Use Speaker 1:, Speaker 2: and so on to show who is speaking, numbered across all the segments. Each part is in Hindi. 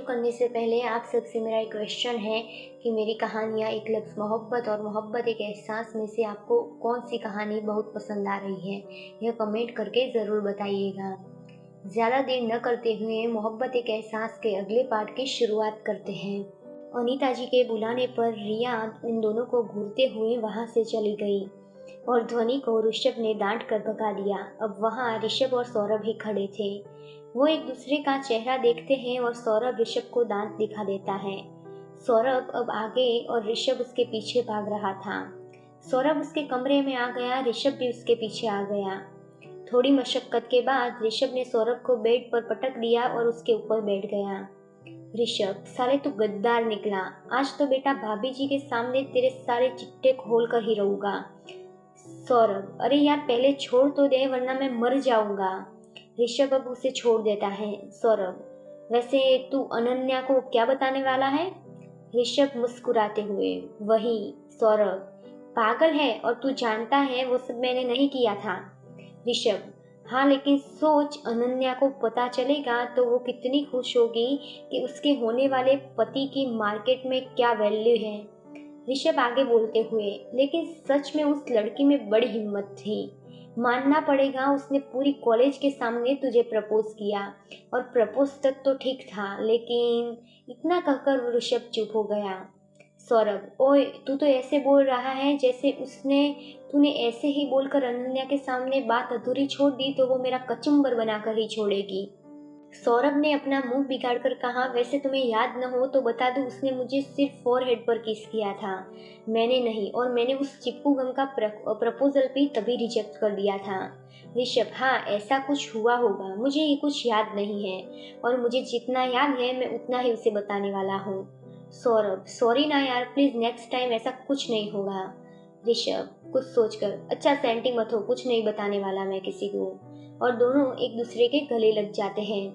Speaker 1: करने से पहले आप सबसे मेरा एक क्वेश्चन है कि मेरी कहानियाँ एक लफ्ज़ मोहब्बत और मोहब्बत एक एहसास में से आपको कौन सी कहानी बहुत पसंद आ रही है, यह कमेंट करके ज़रूर बताइएगा। ज़्यादा देर न करते हुए मोहब्बत एक एहसास के अगले पार्ट की शुरुआत करते हैं। अनीता जी के बुलाने पर रिया इन दोनों को घूरते हुए वहाँ से चली गई और ध्वनि को ऋषभ ने डांट कर भगा दिया। अब वहाँ ऋषभ और सौरभ ही खड़े थे। वो एक दूसरे का चेहरा देखते हैं और सौरभ ऋषभ को दांत दिखा देता है। सौरभ अब आगे और ऋषभ उसके पीछे भाग रहा था। सौरभ उसके कमरे में आ गया, ऋषभ भी उसके पीछे आ गया। थोड़ी मशक्कत के बाद ऋषभ ने सौरभ को बेड पर पटक दिया और उसके ऊपर बैठ गया। ऋषभ, साले तू गद्दार निकला। आज तो बेटा भाभी जी के सामने तेरे सारे चिट्टे खोल कर ही रहूंगा। सौरभ, अरे यार पहले छोड़ तो दे वरना मैं मर जाऊंगा। ऋषभ अब उसे छोड़ देता है। सौरभ, वैसे तू अनन्या को क्या बताने वाला है? ऋषभ मुस्कुराते हुए, वही। सौरभ, पागल है और तू जानता है वो सब मैंने नहीं किया था। ऋषभ, हाँ लेकिन सोच, अनन्या को पता चलेगा तो वो कितनी खुश होगी कि उसके होने वाले पति की मार्केट में क्या वैल्यू है। ऋषभ आगे बोलते हुए, लेकिन सच में उस लड़की में बड़ी हिम्मत थी। मानना पड़ेगा, उसने पूरी कॉलेज के सामने तुझे प्रपोज किया और प्रपोज तक तो ठीक था, लेकिन इतना कहकर ऋषभ चुप हो गया। सौरभ, ओए तू तो ऐसे बोल रहा है जैसे तूने ऐसे ही बोलकर अनन्या के सामने बात अधूरी छोड़ दी तो वो मेरा कचुम्बर बनाकर ही छोड़ेगी। सौरभ ने अपना मुंह बिगाड़कर कहा, वैसे तुम्हें याद न हो तो बता दूं, उसने मुझे सिर्फ फोरहेड पर किस किया था, मैंने नहीं, और मैंने उस चिपकू गम का प्रपोजल भी तभी रिजेक्ट कर दिया था। ऋषभ, हाँ ऐसा कुछ हुआ होगा, मुझे ये कुछ याद नहीं है और मुझे जितना याद है मैं उतना ही उसे बताने वाला हूँ। सौरभ, सॉरी ना यार, प्लीज नेक्स्ट टाइम ऐसा कुछ नहीं होगा। ऋषभ कुछ सोचकर, अच्छा सेंटी मत हो, कुछ नहीं बताने वाला मैं किसी को। और दोनों एक दूसरे के गले लग जाते हैं।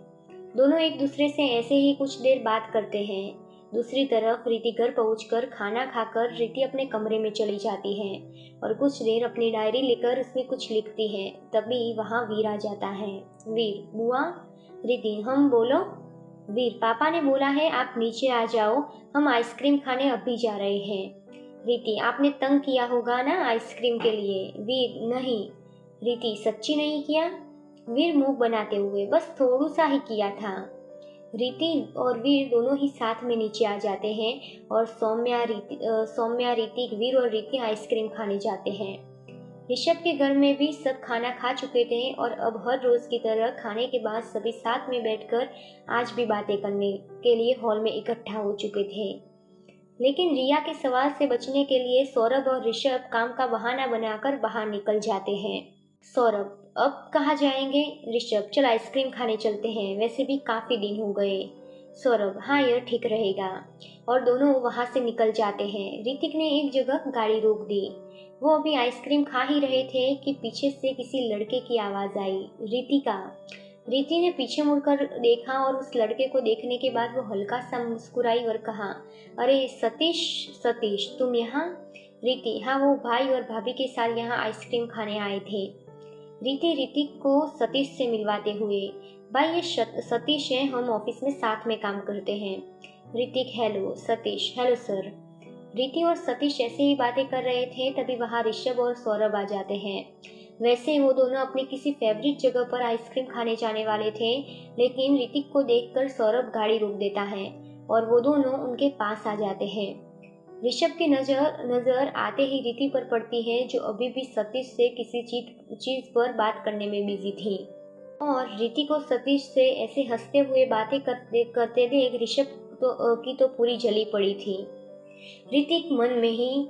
Speaker 1: दोनों एक दूसरे से ऐसे ही कुछ देर बात करते हैं। दूसरी तरफ रीति घर पहुंचकर खाना खाकर रीति अपने कमरे में चली जाती है और कुछ देर अपनी डायरी लेकर उसमें कुछ लिखती है। तभी वहां वीर आ जाता है। वीर, बुआ। रीति, हम बोलो। वीर, पापा ने बोला है आप नीचे आ जाओ, हम आइसक्रीम खाने अभी जा रहे हैं। रीति, आपने तंग किया होगा ना आइसक्रीम के लिए? वीर, नहीं। रीति, सच्ची नहीं किया? वीर मुंह बनाते हुए, बस थोड़ा सा ही किया था। रीति और वीर दोनों ही साथ में नीचे आ जाते हैं और सौम्या, रीति, वीर और रीति आइसक्रीम खाने जाते हैं। ऋषभ के घर में भी सब खाना खा चुके थे और अब हर रोज की तरह खाने के बाद सभी साथ में बैठकर आज भी बातें करने के लिए हॉल में इकट्ठा हो चुके थे। लेकिन रिया के सवाल से बचने के लिए सौरभ और ऋषभ काम का बहाना बनाकर बाहर निकल जाते हैं। सौरभ, अब कहाँ जाएंगे? ऋषभ, चल आइसक्रीम खाने चलते हैं, वैसे भी काफी दिन हो गए। सौरभ, हाँ यह ठीक रहेगा। और दोनों वहां से निकल जाते हैं। ऋतिक ने एक जगह गाड़ी रोक दी। वो अभी आइसक्रीम खा ही रहे थे कि पीछे से किसी लड़के की आवाज आई, रीतिका। रीति ने पीछे मुड़कर देखा और उस लड़के को देखने के बाद वो हल्का सा मुस्कुराई और कहा, अरे सतीश, सतीश तुम यहाँ? रीति, हाँ वो भाई और भाभी के साथ यहाँ आइसक्रीम खाने आए थे। रीति ऋतिक को सतीश से मिलवाते हुए, भाई ये सतीश है, हम ऑफिस में साथ में काम करते हैं। Hrithik, hello. Satish, hello sir. रीति और सतीश ऐसे ही बातें कर रहे थे तभी वहां ऋषभ और सौरभ आ जाते हैं। वैसे वो दोनों अपनी किसी फेवरेट जगह पर आइसक्रीम खाने जाने वाले थे, लेकिन ऋतिक को देखकर सौरभ गाड़ी रोक देता है और वो दोनों उनके पास आ जाते हैं। ऋषभ की नजर आते ही रीति पर पड़ती है, जो अभी भी सतीश से किसी चीज पर बात करने में बिजी थी। और रीति को सतीश से ऐसे हंसते हुए बातें करते देख ऋषभ की तो पूरी जली पड़ी थी। ऋतिक मन में ही,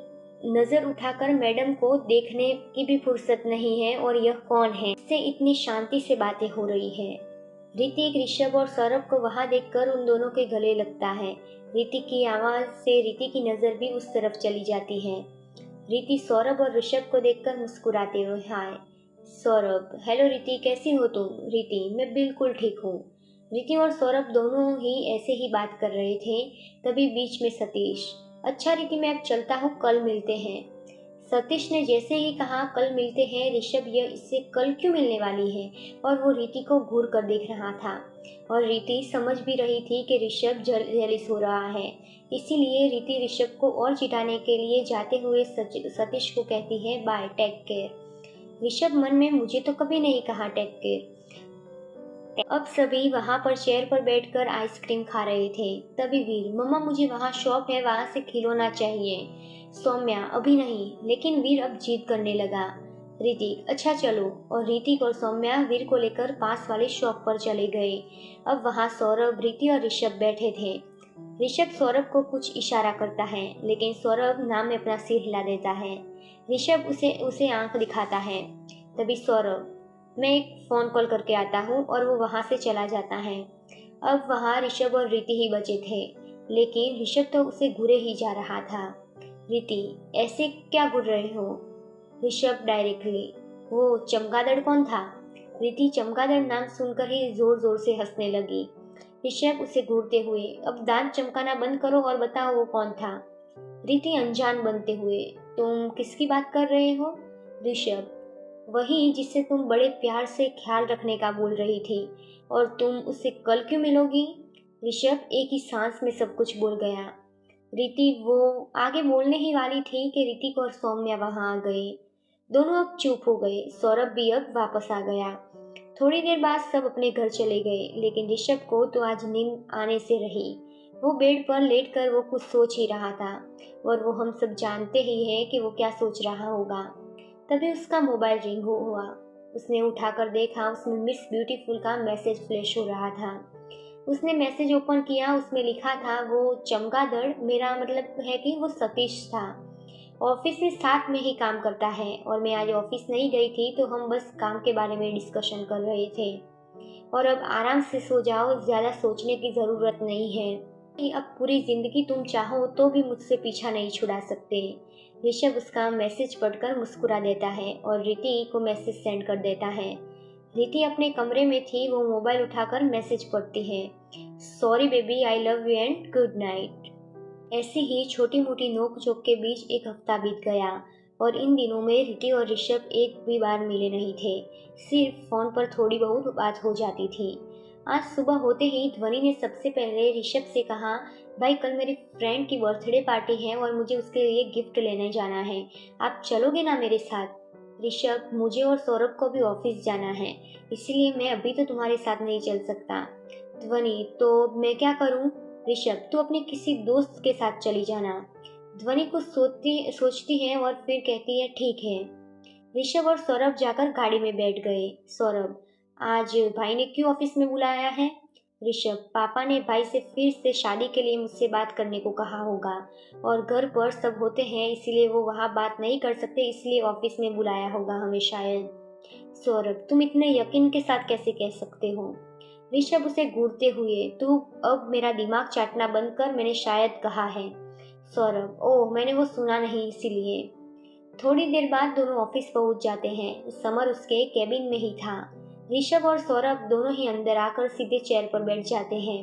Speaker 1: नजर उठाकर मैडम को देखने की भी फुर्सत नहीं है और यह कौन है, इससे इतनी शांति से बातें हो रही है। ऋतिक ऋषभ और सौरभ को वहां देखकर उन दोनों के गले लगता है। ऋतिक की आवाज से ऋति की नजर भी उस तरफ चली जाती है। ऋति सौरभ और ऋषभ को देखकर मुस्कुराते हुए, हाय। सौरभ, हेलो ऋति, कैसी हो तुम? ऋति, मैं बिल्कुल ठीक हूँ। ऋति और सौरभ दोनों ही ऐसे ही बात कर रहे थे, तभी बीच में सतीश, अच्छा ऋति मैं अब चलता हूँ, कल मिलते हैं। सतीश ने जैसे ही कहा कल मिलते हैं, ऋषभ यह इससे कल क्यों मिलने वाली है, और वो रीति को घूर कर देख रहा था। और रीति समझ भी रही थी कि ऋषभ जेलिस हो रहा है। इसीलिए रीति ऋषभ को और चिढ़ाने के लिए जाते हुए सतीश को कहती है, बाय, टेक केयर। ऋषभ मन में, मुझे तो कभी नहीं कहा टेक केयर। अब सभी वहां पर चेयर पर बैठकर आइसक्रीम खा रहे थे। तभी वीर, मम्मा मुझे वहां शॉप है, वहां से खिलौना चाहिए। सौम्या, अभी नहीं। लेकिन वीर अब जिद करने लगा। ऋतिक, अच्छा चलो। और ऋतिक और सौम्या वीर को लेकर पास वाली शॉप पर चले गए। अब वहां सौरभ, रीति और ऋषभ बैठे थे। ऋषभ सौरभ को कुछ इशारा करता है, लेकिन सौरभ नाम में अपना सिर हिला देता है। ऋषभ उसे उसे आंख दिखाता है। तभी सौरभ, मैं एक फ़ोन कॉल करके आता हूँ, और वो वहाँ से चला जाता है। अब वहाँ ऋषभ और रीति ही बचे थे, लेकिन ऋषभ तो उसे घूरे ही जा रहा था। रीति, ऐसे क्या घूर रहे हो? ऋषभ डायरेक्टली, वो चमगादड़ कौन था? रीति चमगादड़ नाम सुनकर ही जोर जोर से हंसने लगी। ऋषभ उसे घूरते हुए, अब दांत चमकाना बंद करो और बताओ वो कौन था? रीति अनजान बनते हुए, तुम किसकी बात कर रहे हो? ऋषभ, वही जिससे तुम बड़े प्यार से ख्याल रखने का बोल रही थी, और तुम उससे कल क्यों मिलोगी? ऋषभ एक ही सांस में सब कुछ बोल गया। रीति वो आगे बोलने ही वाली थी कि ऋतिक और सौम्या वहां आ गए। दोनों अब चुप हो गए। सौरभ भी अब वापस आ गया। थोड़ी देर बाद सब अपने घर चले गए, लेकिन ऋषभ को तो आज नींद आने से रही। वो बेड पर लेटकर वो कुछ सोच ही रहा था, और वो हम सब जानते ही हैं कि वो क्या सोच रहा होगा। तभी उसका मोबाइल रिंग हुआ। उसने उठाकर देखा, उसमें मिस ब्यूटीफुल का मैसेज फ्लैश हो रहा था। उसने मैसेज ओपन किया। उसमें लिखा था, वो चमगादड़, मेरा मतलब है कि वो सतीश था, ऑफिस में साथ में ही काम करता है, और मैं आज ऑफिस नहीं गई थी, तो हम बस काम के बारे में डिस्कशन कर रहे थे। और अब आराम से सो जाओ, ज्यादा सोचने की जरूरत नहीं है कि अब पूरी जिंदगी तुम चाहो तो भी मुझसे पीछा नहीं छुड़ा सकते। ऋषभ उसका मैसेज पढ़कर मुस्कुरा देता है और रीति को मैसेज सेंड कर देता है। रीति अपने कमरे में थी। वो मोबाइल उठाकर मैसेज पढ़ती है, sorry baby, I love you and good night. ऐसी ही छोटी मोटी नोक झोंक के बीच एक हफ्ता बीत गया, और इन दिनों में रीति और ऋषभ एक भी बार मिले नहीं थे। सिर्फ फोन पर थोड़ी बहुत बात हो जाती थी। आज सुबह होते ही ध्वनि ने सबसे पहले ऋषभ से कहा, भाई कल मेरी फ्रेंड की बर्थडे पार्टी है और मुझे उसके लिए गिफ्ट लेने जाना है, आप चलोगे ना मेरे साथ? ऋषभ, मुझे और सौरभ को भी ऑफिस जाना है, इसलिए मैं अभी तो तुम्हारे साथ नहीं चल सकता। ध्वनि, तो मैं क्या करूं? ऋषभ, तू अपने किसी दोस्त के साथ चली जाना। ध्वनि कुछ सोचती है और फिर कहती है, ठीक है। ऋषभ और सौरभ जाकर गाड़ी में बैठ गए। सौरभ, आज भाई ने क्यों ऑफिस में बुलाया है? ऋषभ, पापा ने भाई से फिर से शादी के लिए मुझसे बात करने को कहा होगा, और घर पर सब होते हैं इसीलिए वो वहाँ बात नहीं कर सकते, इसलिए ऑफिस में बुलाया होगा हमें शायद। सौरभ, तुम इतने यकीन के साथ कैसे कह सकते हो? ऋषभ उसे घूरते हुए, तू अब मेरा दिमाग चाटना बंद कर, मैंने शायद कहा है। सौरभ, ओह मैंने वो सुना नहीं इसीलिए। थोड़ी देर बाद दोनों ऑफिस पहुंच जाते हैं। समर उसके केबिन में ही था। ऋषभ और सौरभ दोनों ही अंदर आकर सीधे चेयर पर बैठ जाते हैं।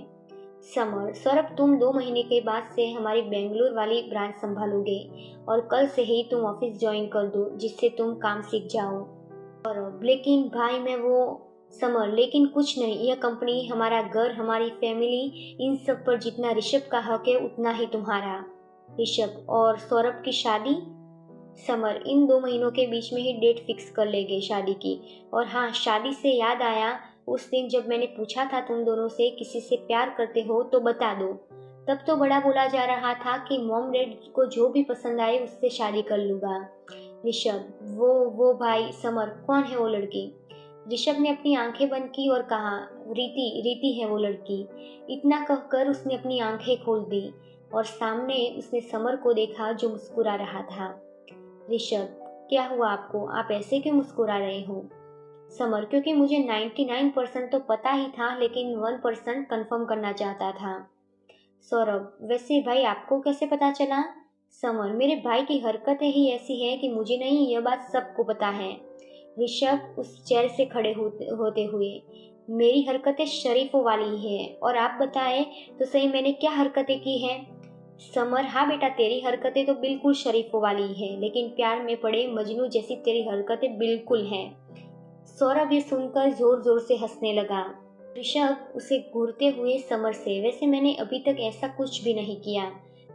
Speaker 1: समर, सौरभ तुम 2 महीने के बाद से हमारी बेंगलुरु वाली ब्रांच संभालोगे, और कल से ही तुम ऑफिस ज्वाइन कर दो, जिससे तुम काम सीख जाओ। सौरभ, लेकिन भाई मैं वो। समर, लेकिन कुछ नहीं, यह कंपनी, हमारा घर, हमारी फैमिली, इन सब पर जितना ऋषभ का हक है उतना ही तुम्हारा। ऋषभ, और सौरभ की शादी? समर, इन 2 महीनों के बीच में ही डेट फिक्स कर लेंगे शादी की। और हाँ, शादी से याद आया, उस दिन जब मैंने पूछा था तुम दोनों से किसी से प्यार करते हो तो बता दो, तब तो बड़ा बोला जा रहा था कि मॉम डैड को जो भी पसंद आए उससे शादी कर लूंगा। ऋषभ, वो भाई। समर, कौन है वो लड़की? ऋषभ ने अपनी आंखें बंद की और कहा, रीति, रीति है वो लड़की। इतना कहकर उसने अपनी आंखें खोल दी, और सामने उसने समर को देखा जो मुस्कुरा रहा था। ऋषभ, क्या हुआ आपको? आप ऐसे क्यों मुस्कुरा रहे हो? समर, क्योंकि मुझे 99% तो पता ही था, लेकिन 1% कंफर्म करना चाहता था। सौरभ, वैसे भाई आपको कैसे पता चला? समर, मेरे भाई की हरकतें ही ऐसी हैं कि मुझे नहीं, यह बात सबको पता है। ऋषभ उस चेयर से खड़े होते हुए, मेरी हरकतें शरीफों वाली हैं, और आप बताएं तो सही मैंने क्या हरकतें की हैं? समर, हाँ बेटा, तेरी हरकतें तो बिल्कुल शरीफों वाली है, लेकिन प्यार में पड़े मजनू जैसी तेरी हरकतें बिल्कुल हैं। सौरभ ये सुनकर जोर जोर से हंसने लगा। ऋषभ उसे घूरते हुए समर से, वैसे मैंने अभी तक ऐसा कुछ भी नहीं किया।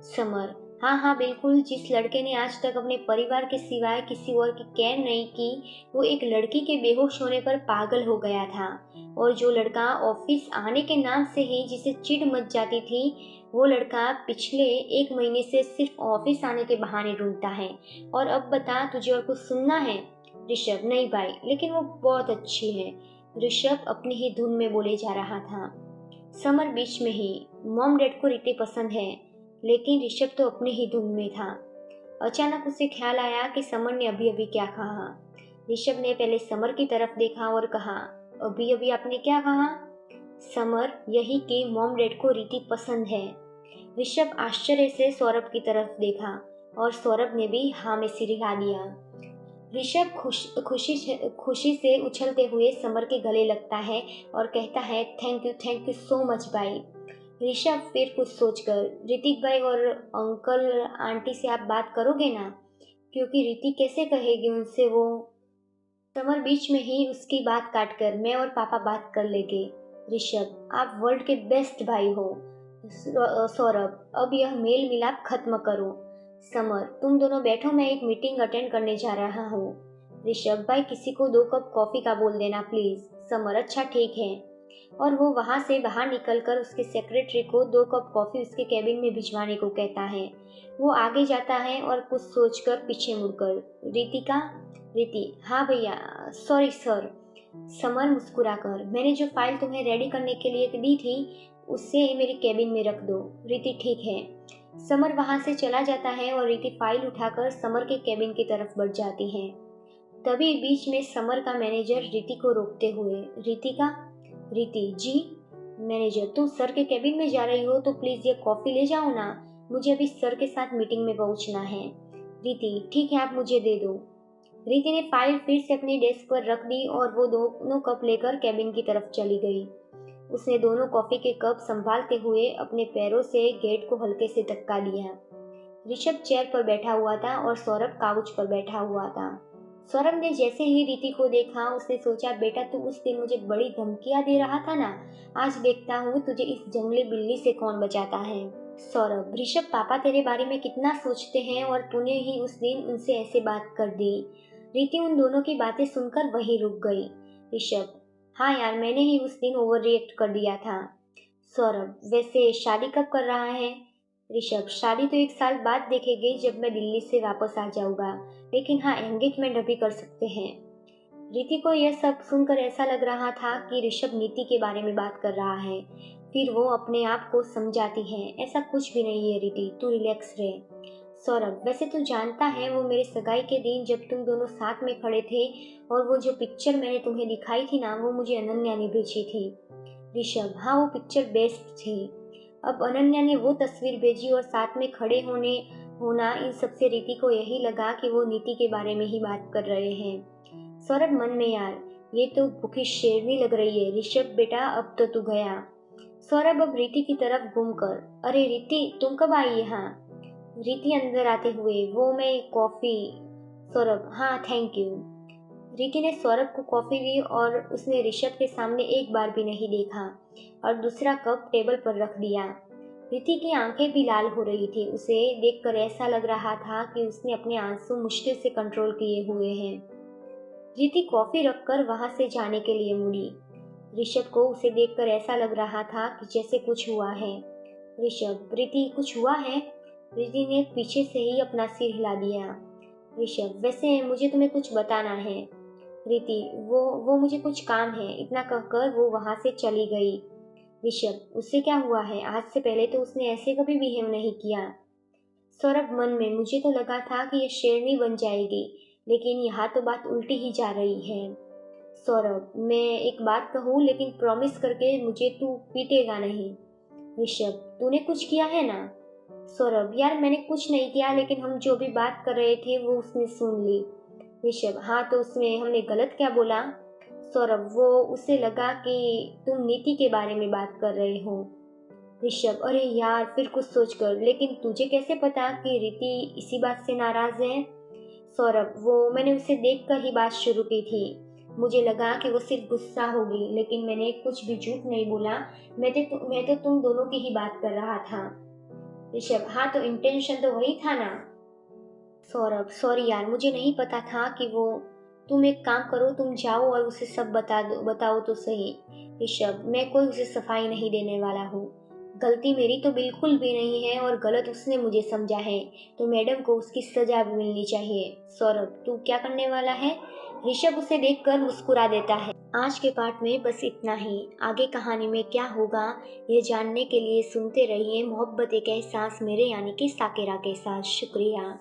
Speaker 1: समर, हाँ हाँ बिल्कुल, जिस लड़के ने आज तक अपने परिवार के सिवाय किसी और की केयर नहीं की, वो एक लड़की के बेहोश होने पर पागल हो गया था। और जो लड़का ऑफिस आने के नाम से ही जिसे चिढ़ मच जाती थी, वो लड़का पिछले 1 महीने से सिर्फ ऑफिस आने के बहाने ढूंढता है। और अब बता, तुझे और कुछ सुनना है? ऋषभ, नहीं भाई, लेकिन वो बहुत अच्छी है। ऋषभ अपनी ही धुन में बोले जा रहा था। समर बीच में ही, मॉम डैड को रीति पसंद है, लेकिन ऋषभ तो अपनी ही धुन में था। अचानक उसे ख्याल आया कि समर ने अभी अभी क्या कहा। ऋषभ ने पहले समर की तरफ देखा और कहा, अभी अभी आपने क्या कहा? समर, यही कि मॉम डैड को रीति पसंद है। ऋषभ आश्चर्य से सौरभ की तरफ देखा और सौरभ ने भी हाँ में सिर हिला दिया। ऋषभ खुशी से उछलते हुए समर के गले लगता है और कहता है, थैंक यू सो मच भाई। ऋषभ फिर कुछ सोचकर, ऋतिक भाई और अंकल आंटी से आप बात करोगे ना, क्योंकि ऋतिक कैसे कहेगी उनसे वो। समर बीच में ही उसकी बात काटकर, मैं और पापा बात कर लेंगे। ऋषभ, आप वर्ल्ड के बेस्ट भाई हो। सौरभ, अब यह मेल मिलाप खत्म करो। समर, तुम दोनों बैठो, मैं एक मीटिंग अटेंड करने जा रहा हूँ। ऋषभ भाई, किसी को 2 कप कॉफी का बोल देना प्लीज। समर, अच्छा ठीक है। और वो वहां से बाहर निकलकर उसके सेक्रेटरी को 2 कप कॉफी उसके कैबिन में भिजवाने को कहता है। वो आगे जाता है और कुछ सोचकर पीछे मुड़कर, रीतिका, रीति, हाँ भैया, सॉरी सर। समर मुस्कुराकर, मैंने जो फाइल तुम्हें रेडी करने के लिए दी थी, उसे मेरे कैबिन में रख दो। रीति, ठीक है। समर वहां से चला जाता है और रीति फाइल उठाकर समर के कैबिन की तरफ बढ़ जाती है। तभी बीच में समर का मैनेजर रीति को रोकते हुए, रीतिका, रीति जी। मैनेजर, तुम सर के कैबिन में जा रही हो तो प्लीज ये कॉफी ले जाओ ना, मुझे अभी सर के साथ मीटिंग में पहुंचना है। रीति, ठीक है, आप मुझे दे दो। रीति ने फाइल फिर से अपनी डेस्क पर रख दी और वो दोनों कप लेकर कैबिन की तरफ चली गई। उसने दोनों कॉफी के कप संभालते हुए अपने पैरों से गेट को हल्के से धक्का दिया। ऋषभ चेयर पर बैठा हुआ था और सौरभ काउच पर बैठा हुआ था। सौरभ ने जैसे ही रीति को देखा, उसने सोचा, बेटा तू उस दिन मुझे बड़ी धमकियां दे रहा था ना, आज देखता हूँ तुझे इस जंगली बिल्ली से कौन बचाता है। सौरभ, ऋषभ पापा तेरे बारे में कितना सोचते हैं और तूने ही उस दिन उनसे ऐसे बात कर दी। रीति उन दोनों की बातें सुनकर वहीं रुक गई। ऋषभ, हाँ यार, मैंने ही उस दिन ओवर रिएक्ट कर दिया था। सौरभ, वैसे शादी कब कर रहा है? ऋषभ, शादी तो 1 साल बाद देखेंगे जब मैं दिल्ली से वापस आ जाऊंगा, लेकिन हाँ, एंगेजमेंट अभी कर सकते हैं। रीति को यह सब सुनकर ऐसा लग रहा था कि ऋषभ नीति के बारे में बात कर रहा है। फिर वो अपने आप को समझाती है, ऐसा कुछ भी नहीं है रीति, तू रिलैक्स रहे। सौरभ, वैसे तू जानता है वो मेरे सगाई के दिन जब तुम दोनों साथ में खड़े थे और वो जो पिक्चर मैंने तुम्हें दिखाई थी ना, वो मुझे अनन्या ने भेजी थी। ऋषभ, हाँ वो पिक्चर बेस्ट थी। अब अनन्या ने वो तस्वीर भेजी और साथ में खड़े होना, इन सबसे रीति को यही लगा कि वो नीति के बारे में ही बात कर रहे हैं। सौरभ मन में, यार ये तो भूखी शेरनी लग रही है। ऋषभ बेटा, अब तो तू गया। सौरभ अब रीति की तरफ घूमकर, अरे रीति, तुम कब आई यहाँ? रीति अंदर आते हुए, वो मैं कॉफी। सौरभ, हाँ थैंक यू। रीति ने सौरभ को कॉफी दी और उसने ऋषभ के सामने एक बार भी नहीं देखा और दूसरा कप टेबल पर रख दिया। रीति की आंखें भी लाल हो रही थी। उसे देखकर ऐसा लग रहा था कि उसने अपने आंसू मुश्किल से कंट्रोल किए हुए हैं। रीति कॉफी रखकर वहां से जाने के लिए मुड़ी। ऋषभ को उसे देखकर ऐसा लग रहा था कि जैसे कुछ हुआ है। ऋषभ, रीति कुछ हुआ है? रीति ने पीछे से ही अपना सिर हिला दिया। ऋषभ, वैसे मुझे तुम्हें कुछ बताना है। रीति, वो मुझे कुछ काम है, इतना कहकर वो वहां से चली गई। ऋषभ, उससे क्या हुआ है? आज से पहले तो उसने ऐसे कभी बिहेव नहीं किया। सौरभ मन में, मुझे तो लगा था कि ये शेरनी बन जाएगी, लेकिन यहाँ तो बात उल्टी ही जा रही है। सौरभ, मैं एक बात कहूँ, लेकिन प्रॉमिस करके मुझे तू पीटेगा नहीं। ऋषभ, तूने कुछ किया है ना? सौरभ, यार मैंने कुछ नहीं किया, लेकिन हम जो भी बात कर रहे थे वो उसने सुन ली। ऋषभ, हाँ तो उसमें हमने गलत क्या बोला? सौरभ, वो उसे लगा कि तुम नीति के बारे में बात कर रहे हो। ऋषभ, अरे यार, फिर कुछ सोच कर, लेकिन तुझे कैसे पता कि रीति इसी बात से नाराज है? सौरभ, वो मैंने उसे देखकर ही बात शुरू की थी। मुझे लगा कि वो सिर्फ गुस्सा होगी, लेकिन मैंने कुछ भी झूठ नहीं बोला। मैं तो तुम दोनों की ही बात कर रहा था। ऋषभ, हाँ तो इंटेंशन तो वही था ना? सौरभ, सॉरी यार, मुझे नहीं पता था कि वो। तुम एक काम करो, तुम जाओ और उसे सब बताओ तो सही। ऋषभ, मैं कोई उसे सफाई नहीं देने वाला हूँ। गलती मेरी तो बिल्कुल भी नहीं है और गलत उसने मुझे समझा है, तो मैडम को उसकी सजा भी मिलनी चाहिए। सौरभ, तू क्या करने वाला है? ऋषभ उसे देखकर मुस्कुरा देता है। आज के पार्ट में बस इतना ही। आगे कहानी में क्या होगा, ये जानने के लिए सुनते रहिए मोहब्बत एक एहसास, मेरे यानी कि साकिरा के साथ। शुक्रिया।